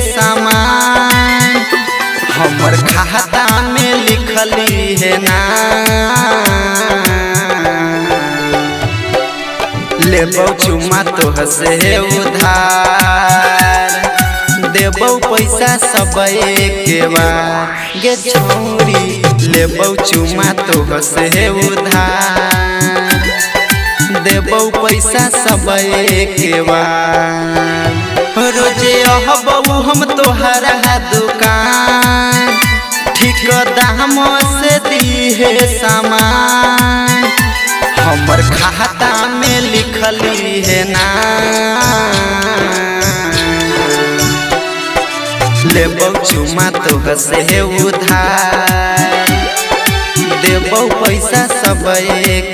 सामान हमर खाता में लिखली है ना। लेबौ चुमा तोह से उधार देबौ पैसा सब के बार गे छौरी। लेबौ चुमा तोह से उधार देबौ पैसा सब के बार। रोजे अहबौ हम तोहरा दुकान ठीक दाम से दिहे सामान हमर खाता में लिखली है ना। लेबौ चुमा तोह से उधार देबौ पैसा सब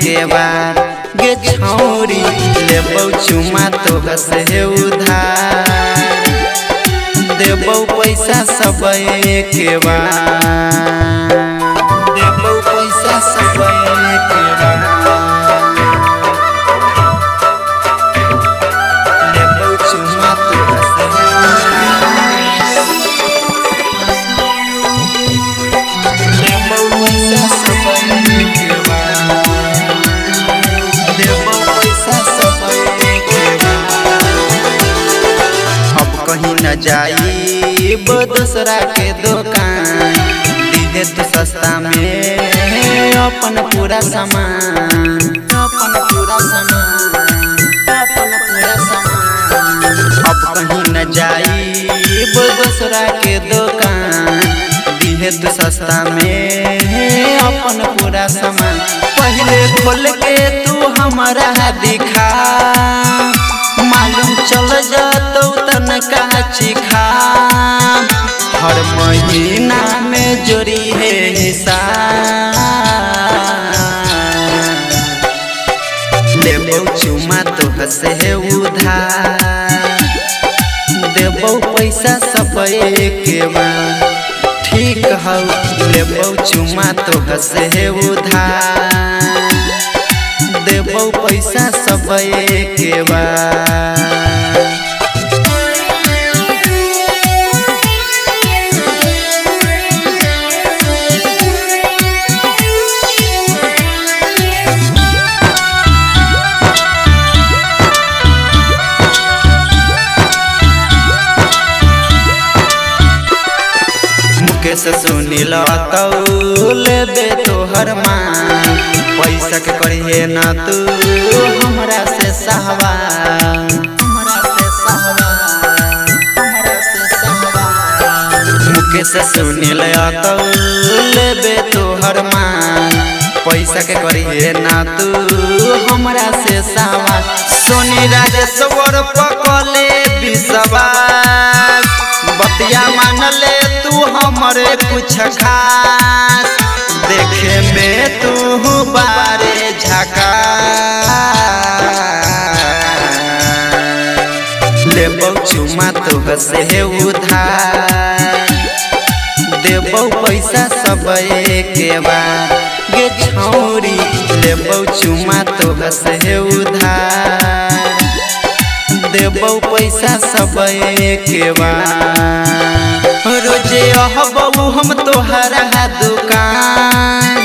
के बार गे छौरी। लेबौ चुमा तोह से उधार देबौ पैसा सब के बार। देबौ पैसा सब के बार। लेबौ चुमा तोह से देबौ पैसा सब के बार। देबौ पैसा सब के बार। अब कहीं न जाई दूसरा के दुकान दिहे तो सस्ता में अपन पूरा सामान। अपन पूरा सामान अपन पूरा सामान। अब कहीं न जाई दूसरा के दुकान दिहे तो सस्ता में अपन पूरा सामान। पहले खोल के तू हमारा दिखा मालूम चल जातो तनका चिखा। हर महीना में जोड़ी है हिसाब। लेबौ चुमा तोह से उधार देबौ पैसा सब के बार ठीक हौ। लेबौ चुमा तोह से उधार देबौ पैसा सब के बार। मुकेश सुनील लेबे तोहर मान पैसा के करिए ना तू हमरा से सहवाल। हमरा से सहवाल हमरा से सहवाल। मुकेश सुनील लेबे तोहर मान पैसा के करिए ना तू हमरा से सहवाल। सोनी राजेश्वर पकले विश्वास बतिया मान ले तू हमरे कुछ खास। देखे में तू बारे झकास। लेबौ चुमा तोह से उधार देबौ पैसा सब के बार गे छौरी। लेबौ चुमा तोह से उधार देबौ पैसा सब के बार। रोजे अहबौ हम तोहरा दुकान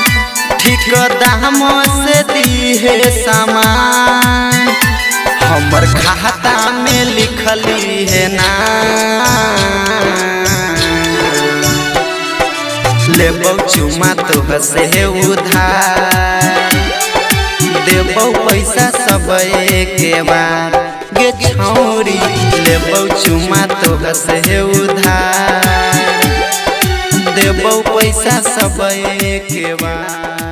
ठीक दाम से दिहे सामान हमर खाता में लिखली है ना। लेबौ चुमा तोह से उधार देबौ पैसा सब के बार गे छौरी। लेबौ चुमा तोह से उधार देबौ पैसा सब के बार।